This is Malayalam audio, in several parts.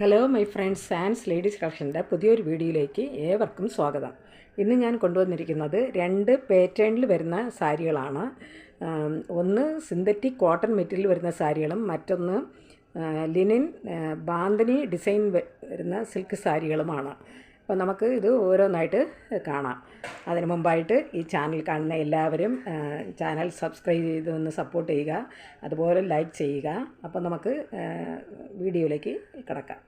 Hello my friends, Sans ladies കളക്ഷൻ്റെ പുതിയൊരു വീഡിയോയിലേക്ക് ഏവർക്കും സ്വാഗതം. ഇന്ന് ഞാൻ കൊണ്ടുവന്നിരിക്കുന്നത് 2 പാറ്റേണിൽ വരുന്ന സാരികളാണ്. ഒന്ന് സിന്തറ്റിക് കോട്ടൺ മെറ്റീരിയൽ വരുന്ന സാരികളും മറ്റൊന്ന് ലിനൻ ബാന്തിനി ഡിസൈൻ വരുന്ന സിൽക്ക് സാരികളുമാണ്. അപ്പോൾ നമുക്ക് ഇത് ഓരോന്നായിട്ട് കാണാം. അതിന് മുമ്പായിട്ട് ഈ ചാനൽ കാണുന്ന എല്ലാവരും ചാനൽ സബ്സ്ക്രൈബ് ചെയ്ത് ഒന്ന് സപ്പോർട്ട് ചെയ്യുക, അതുപോലെ ലൈക്ക് ചെയ്യുക. അപ്പോൾ നമുക്ക് വീഡിയോയിലേക്ക് കിടക്കാം.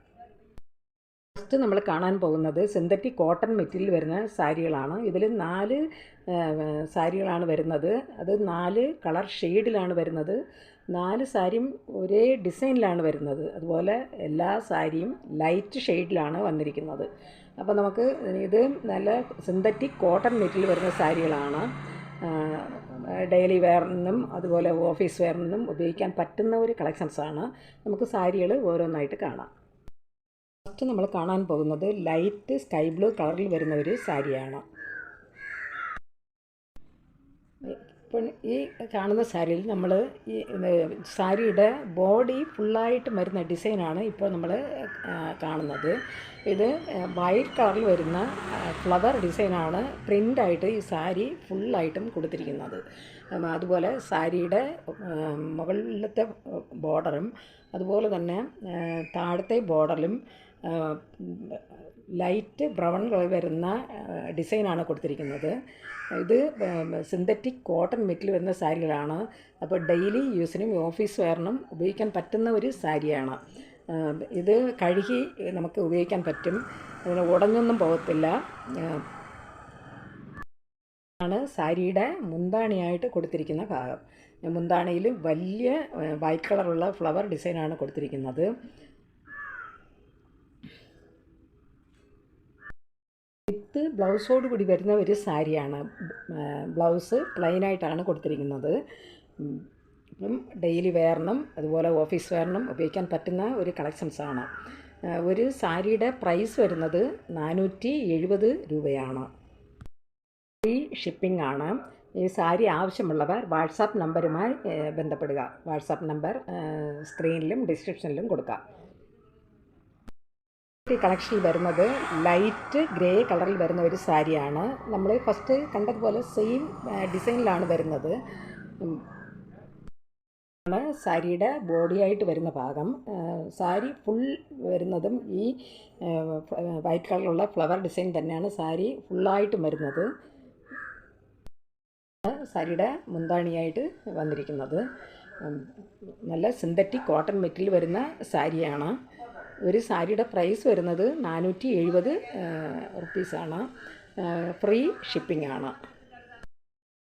ഫസ്റ്റ് നമ്മൾ കാണാൻ പോകുന്നത് സിന്തറ്റിക് കോട്ടൺ മെറ്റീരിയൽ വരുന്ന സാരികളാണ്. ഇതിൽ 4 സാരികളാണ് വരുന്നത്. അത് 4 കളർ ഷെയ്ഡിലാണ് വരുന്നത്. 4 സാരിയും ഒരേ ഡിസൈനിലാണ് വരുന്നത്. അതുപോലെ എല്ലാ സാരിയും ലൈറ്റ് ഷെയ്ഡിലാണ് വന്നിരിക്കുന്നത്. അപ്പോൾ നമുക്ക് ഇത് നല്ല സിന്തറ്റിക് കോട്ടൺ മെറ്റീരിയൽ വരുന്ന സാരികളാണ്. ഡെയിലി വെയറിനും അതുപോലെ ഓഫീസ് വെയറിനും ഉപയോഗിക്കാൻ പറ്റുന്ന ഒരു കളക്ഷൻസാണ്. നമുക്ക് സാരികൾ ഓരോന്നായിട്ട് കാണാം. ഫസ്റ്റ് നമ്മൾ കാണാൻ പോകുന്നത് ലൈറ്റ് സ്കൈ ബ്ലൂ കളറിൽ വരുന്ന ഒരു സാരിയാണ്. ഇപ്പം ഈ കാണുന്ന സാരിയിൽ നമ്മൾ ഈ സാരിയുടെ ബോഡി ഫുള്ളായിട്ട് വരുന്ന ഡിസൈനാണ് ഇപ്പോൾ നമ്മൾ കാണുന്നത്. ഇത് വൈറ്റ് കളറിൽ വരുന്ന ഫ്ലവർ ഡിസൈനാണ് പ്രിൻ്റായിട്ട് ഈ സാരി ഫുള്ളായിട്ടും കൊടുത്തിരിക്കുന്നത്. അതുപോലെ സാരിയുടെ മുകളിലത്തെ ബോർഡറും അതുപോലെ തന്നെ താഴത്തെ ബോർഡറിലും ലൈറ്റ് ബ്രൗൺ കളർ വരുന്ന ഡിസൈനാണ് കൊടുത്തിരിക്കുന്നത്. ഇത് സിന്തറ്റിക് കോട്ടൺ മെറ്റീരിയൽ വരുന്ന സാരികളാണ്. അപ്പോൾ ഡെയിലി യൂസിനും ഓഫീസ് വെയറിനും ഉപയോഗിക്കാൻ പറ്റുന്ന ഒരു സാരിയാണ്. ഇത് കഴുകി നമുക്ക് ഉപയോഗിക്കാൻ പറ്റും, അതിന് ഉടഞ്ഞൊന്നും പോകത്തില്ല. ആണ് സാരിയുടെ മുന്താണിയായിട്ട് കൊടുത്തിരിക്കുന്ന ഭാഗം. മുന്താണിയിൽ വലിയ വൈറ്റ് കളറുള്ള ഫ്ലവർ ഡിസൈനാണ് കൊടുത്തിരിക്കുന്നത്. വിത്ത് ബ്ലൗസോട് കൂടി വരുന്ന ഒരു സാരിയാണ്. ബ്ലൗസ് പ്ലെയിനായിട്ടാണ് കൊടുത്തിരിക്കുന്നത്. ഇപ്പം ഡെയിലി വെയറിനും അതുപോലെ ഓഫീസ് വെയറിനും ഉപയോഗിക്കാൻ പറ്റുന്ന ഒരു കളക്ഷൻസാണ്. ഒരു സാരിയുടെ പ്രൈസ് വരുന്നത് 470 രൂപയാണ്. ഫ്രീ ഷിപ്പിംഗ് ആണ്. ഈ സാരി ആവശ്യമുള്ളവർ വാട്സാപ്പ് നമ്പറുമായി ബന്ധപ്പെടുക. വാട്സാപ്പ് നമ്പർ സ്ക്രീനിലും ഡിസ്ക്രിപ്ഷനിലും കൊടുക്കാം. ഈ കളക്ഷനിൽ വരുന്നത് ലൈറ്റ് ഗ്രേ കളറിൽ വരുന്ന ഒരു സാരിയാണ്. നമ്മൾ ഫസ്റ്റ് കണ്ടതുപോലെ സെയിം ഡിസൈനിലാണ് വരുന്നത്. സാരിയുടെ ബോഡിയായിട്ട് വരുന്ന ഭാഗം. സാരി ഫുൾ വരുന്നതും ഈ വൈറ്റ് കളറിലുള്ള ഫ്ലവർ ഡിസൈൻ തന്നെയാണ് സാരി ഫുള്ളായിട്ടും വരുന്നത്. സാരിയുടെ മുന്താണിയായിട്ട് വന്നിരിക്കുന്നത് നല്ല സിന്തറ്റിക് കോട്ടൺ മെറ്റീരിയൽ വരുന്ന സാരിയാണ്. ഒരു സാരിയുടെ പ്രൈസ് വരുന്നത് 470 റുപ്പീസാണ്. ഫ്രീ ഷിപ്പിംഗ് ആണ്.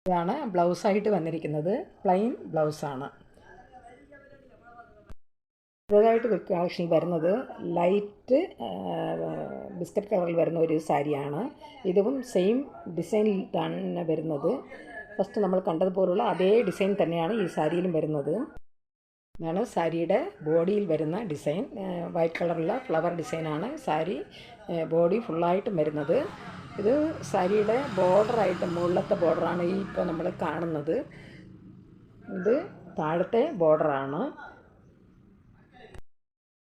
ഇതാണ് ബ്ലൗസായിട്ട് വന്നിരിക്കുന്നത്. പ്ലെയിൻ ബ്ലൗസാണ്. ഇതായിട്ട് കളക്ഷനിൽ വരുന്നത് ലൈറ്റ് ബിസ്ക്കറ്റ് കളറിൽ വരുന്ന ഒരു സാരിയാണ്. ഇതും സെയിം ഡിസൈനിൽ തന്നെ വരുന്നത്. ഫസ്റ്റ് നമ്മൾ കണ്ടതുപോലുള്ള അതേ ഡിസൈൻ തന്നെയാണ് ഈ സാരിയിലും വരുന്നത്. ഇതാണ് സാരിയുടെ ബോഡിയിൽ വരുന്ന ഡിസൈൻ. വൈറ്റ് കളറുള്ള ഫ്ലവർ ഡിസൈനാണ് സാരി ബോഡി ഫുള്ളായിട്ടും വരുന്നത്. ഇത് സാരിയുടെ ബോർഡറായിട്ട് മുകളിലത്തെ ബോർഡറാണ് ഈ ഇപ്പോൾ നമ്മൾ കാണുന്നത്. ഇത് താഴത്തെ ബോർഡറാണ്.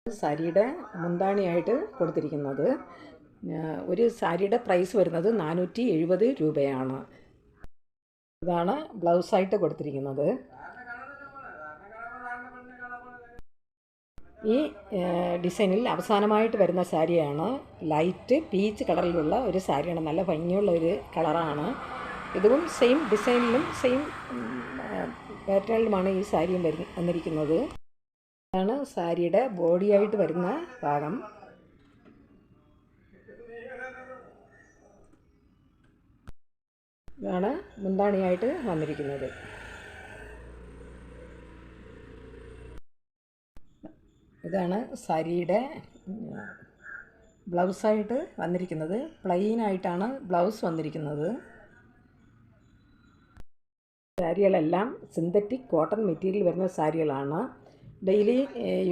സാരിയുടെ മുന്താണിയായിട്ട് കൊടുത്തിരിക്കുന്നത്. ഒരു സാരിയുടെ പ്രൈസ് വരുന്നത് 470 രൂപയാണ്. ഇതാണ് ബ്ലൗസായിട്ട് കൊടുത്തിരിക്കുന്നത്. ഈ ഡിസൈനിൽ അവസാനമായിട്ട് വരുന്ന സാരിയാണ് ലൈറ്റ് പീച്ച് കളറിലുള്ള ഒരു സാരിയാണ്. നല്ല ഭംഗിയുള്ള ഒരു കളറാണ്. ഇതും സെയിം ഡിസൈനിലും സെയിം പാറ്റേണിലുമാണ് ഈ സാരിയും വന്നിരിക്കുന്നത്. ഇതാണ് സാരിയുടെ ബോഡിയായിട്ട് വരുന്ന ഭാഗം. ഇതാണ് മുന്താണിയായിട്ട് വന്നിരിക്കുന്നത്. ഇതാണ് സാരിയുടെ ബ്ലൗസായിട്ട് വന്നിരിക്കുന്നത്. പ്ലെയിനായിട്ടാണ് ബ്ലൗസ് വന്നിരിക്കുന്നത്. സാരികളെല്ലാം സിന്തറ്റിക് കോട്ടൺ മെറ്റീരിയൽ വരുന്ന സാരികളാണ്. ഡെയിലി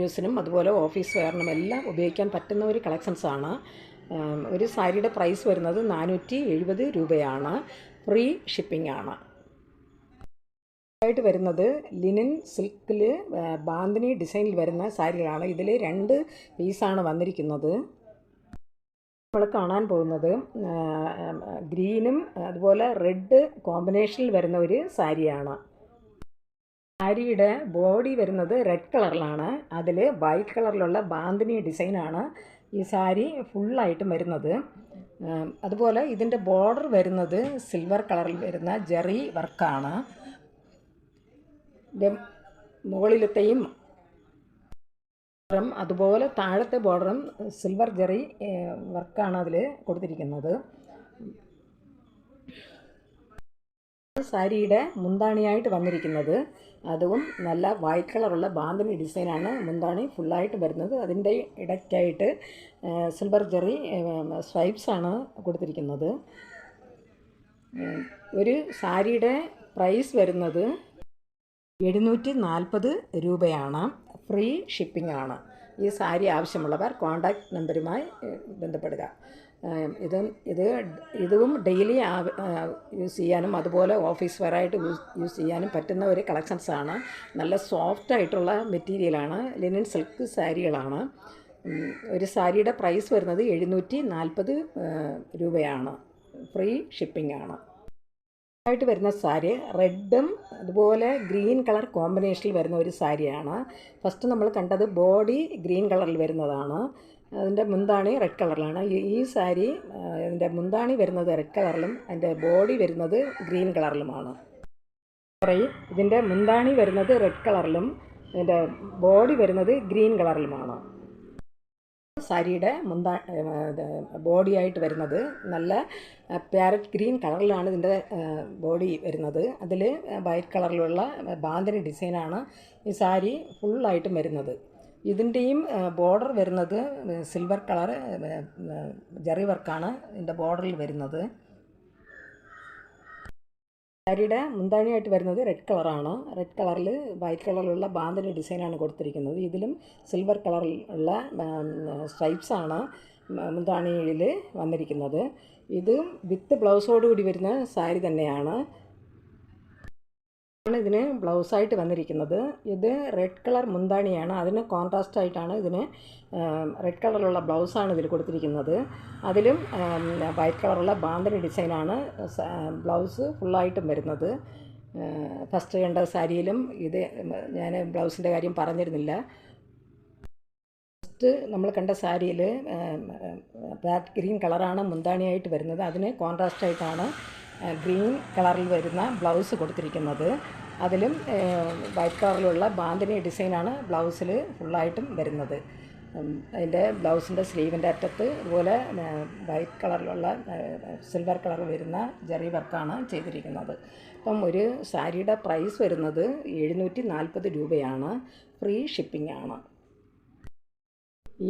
യൂസിനും അതുപോലെ ഓഫീസ് വെയറിനും എല്ലാം ഉപയോഗിക്കാൻ പറ്റുന്ന ഒരു കളക്ഷൻസാണ്. ഒരു സാരിയുടെ പ്രൈസ് വരുന്നത് 470 രൂപയാണ്. ഫ്രീ ഷിപ്പിംഗ് ആണ്. ആയിട്ട് വരുന്നത് ലിനൻ സിൽക്കിൽ ബാന്തിനി ഡിസൈനിൽ വരുന്ന സാരികളാണ്. ഇതിൽ 2 പീസാണ് വന്നിരിക്കുന്നത്. നമ്മൾ കാണാൻ പോകുന്നത് ഗ്രീനും അതുപോലെ റെഡ് കോമ്പിനേഷനിൽ വരുന്ന ഒരു സാരിയാണ്. സാരിയുടെ ബോഡി വരുന്നത് റെഡ് കളറിലാണ്. അതിൽ വൈറ്റ് കളറിലുള്ള ബാന്തിനി ഡിസൈനാണ് ഈ സാരി ഫുള്ളായിട്ടും വരുന്നത്. അതുപോലെ ഇതിൻ്റെ ബോർഡർ വരുന്നത് സിൽവർ കളറിൽ വരുന്ന ജെറി വർക്കാണ്. മുകളിലത്തെയും അതുപോലെ താഴത്തെ ബോർഡറും സിൽവർ ജെറി വർക്കാണ് അതിൽ കൊടുത്തിരിക്കുന്നത്. സാരിയുടെ മുന്താണിയായിട്ട് വന്നിരിക്കുന്നത് അതും നല്ല വൈറ്റ് കളറുള്ള ബാന്തിനി ഡിസൈനാണ് മുന്താണി ഫുള്ളായിട്ട് വരുന്നത്. അതിൻ്റെ ഇടയ്ക്കായിട്ട് സിൽവർ ജെറി സ്ട്രൈപ്സാണ് കൊടുത്തിരിക്കുന്നത്. ഒരു സാരിയുടെ പ്രൈസ് വരുന്നത് 740 രൂപയാണ്. ഫ്രീ ഷിപ്പിംഗ് ആണ്. ഈ സാരി ആവശ്യമുള്ളവർ കോൺടാക്റ്റ് നമ്പറുമായി ബന്ധപ്പെടുക. ഇതും ഡെയിലി യൂസ് ചെയ്യാനും അതുപോലെ ഓഫീസ് വെയറായിട്ട് യൂസ് ചെയ്യാനും പറ്റുന്ന ഒരു കളക്ഷൻസാണ്. നല്ല സോഫ്റ്റായിട്ടുള്ള മെറ്റീരിയലാണ്. ലിനൻ സിൽക്ക് സാരികളാണ്. ഒരു സാരിയുടെ പ്രൈസ് വരുന്നത് 740 രൂപയാണ്. ഫ്രീ ഷിപ്പിംഗ് ആണ്. ആയിട്ട് വരുന്ന സാരി റെഡും അതുപോലെ ഗ്രീൻ കളർ കോമ്പിനേഷനിൽ വരുന്ന ഒരു സാരിയാണ്. ഫസ്റ്റ് നമ്മൾ കണ്ടത് ബോഡി ഗ്രീൻ കളറിൽ വരുന്നതാണ്. അതിൻ്റെ മുന്താണി റെഡ് കളറിലാണ്. ഈ സാരി അതിൻ്റെ മുന്താണി വരുന്നത് റെഡ് കളറിലും അതിൻ്റെ ബോഡി വരുന്നത് ഗ്രീൻ കളറിലുമാണ്. ഇതിൻ്റെ മുന്താണി വരുന്നത് റെഡ് കളറിലും അതിൻ്റെ ബോഡി വരുന്നത് ഗ്രീൻ കളറിലുമാണ്. സാരിയുടെ ബോഡിയായിട്ട് വരുന്നത് നല്ല പാരറ്റ് ഗ്രീൻ കളറിലാണ് ഇതിൻ്റെ ബോഡി വരുന്നത്. അതിൽ വൈറ്റ് കളറിലുള്ള ബാന്തിനി ഡിസൈനാണ് ഈ സാരി ഫുള്ളായിട്ടും വരുന്നത്. ഇതിൻ്റെയും ബോർഡർ വരുന്നത് സിൽവർ കളർ ജെറി വർക്കാണ് ഇതിൻ്റെ ബോർഡറിൽ വരുന്നത്. സാരിയുടെ മുന്താണിയായിട്ട് വരുന്നത് റെഡ് കളറാണ്. റെഡ് കളറിൽ വൈറ്റ് കളറിലുള്ള ബാന്തിനി ഡിസൈനാണ് കൊടുത്തിരിക്കുന്നത്. ഇതിലും സിൽവർ കളറിൽ ഉള്ള സ്ട്രൈപ്സാണ് മുന്താണിയിൽ വന്നിരിക്കുന്നത്. ഇത് വിത്ത് ബ്ലൗസോടുകൂടി വരുന്ന സാരി തന്നെയാണ്. ഇതിന് ബ്ലൗസായിട്ട് വന്നിരിക്കുന്നത്. ഇത് റെഡ് കളർ മുന്താണിയാണ്. അതിന് കോൺട്രാസ്റ്റ് ആയിട്ടാണ് ഇതിന് റെഡ് കളറിലുള്ള ബ്ലൗസാണ് ഇതിൽ കൊടുത്തിരിക്കുന്നത്. അതിലും വൈറ്റ് കളറുള്ള ബാന്തിനി ഡിസൈനാണ് ബ്ലൗസ് ഫുള്ളായിട്ടും വരുന്നത്. ഫസ്റ്റ് കണ്ട സാരിയിലും ഇത് ഞാൻ ബ്ലൗസിൻ്റെ കാര്യം പറഞ്ഞിരുന്നില്ല. ഫസ്റ്റ് നമ്മൾ കണ്ട സാരിയിൽ പാരറ്റ് ഗ്രീൻ കളറാണ് മുന്താണിയായിട്ട് വരുന്നത്. അതിന് കോൺട്രാസ്റ്റായിട്ടാണ് ഗ്രീൻ കളറിൽ വരുന്ന ബ്ലൗസ് കൊടുത്തിരിക്കുന്നത്. അതിലും വൈറ്റ് കളറിലുള്ള ബാന്തിനി ഡിസൈനാണ് ബ്ലൗസിൽ ഫുള്ളായിട്ടും വരുന്നത്. അതിൻ്റെ ബ്ലൗസിൻ്റെ സ്ലീവിൻ്റെ അറ്റത്ത് ഇതുപോലെ വൈറ്റ് കളറിലുള്ള സിൽവർ കളർ വരുന്ന ജെറി വർക്കാണ് ചെയ്തിരിക്കുന്നത്. അപ്പം ഒരു സാരിയുടെ പ്രൈസ് വരുന്നത് 740 രൂപയാണ്. ഫ്രീ ഷിപ്പിംഗ് ആണ്.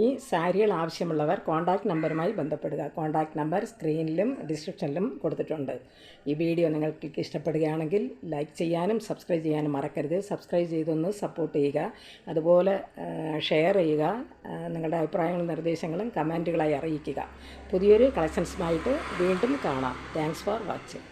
ഈ സാരികൾ ആവശ്യമുള്ളവർ കോൺടാക്റ്റ് നമ്പറുമായി ബന്ധപ്പെടുക. കോൺടാക്റ്റ് നമ്പർ സ്ക്രീനിലും ഡിസ്ക്രിപ്ഷനിലും കൊടുത്തിട്ടുണ്ട്. ഈ വീഡിയോ നിങ്ങൾക്ക് ഇഷ്ടപ്പെടുകയാണെങ്കിൽ ലൈക്ക് ചെയ്യാനും സബ്സ്ക്രൈബ് ചെയ്യാനും മറക്കരുത്. സബ്സ്ക്രൈബ് ചെയ്തൊന്ന് സപ്പോർട്ട് ചെയ്യുക. അതുപോലെ ഷെയർ ചെയ്യുക. നിങ്ങളുടെ അഭിപ്രായങ്ങളും നിർദ്ദേശങ്ങളും കമൻറ്റുകളായി അറിയിക്കുക. പുതിയൊരു കളക്ഷൻസുമായിട്ട് വീണ്ടും കാണാം. Thanks for watching.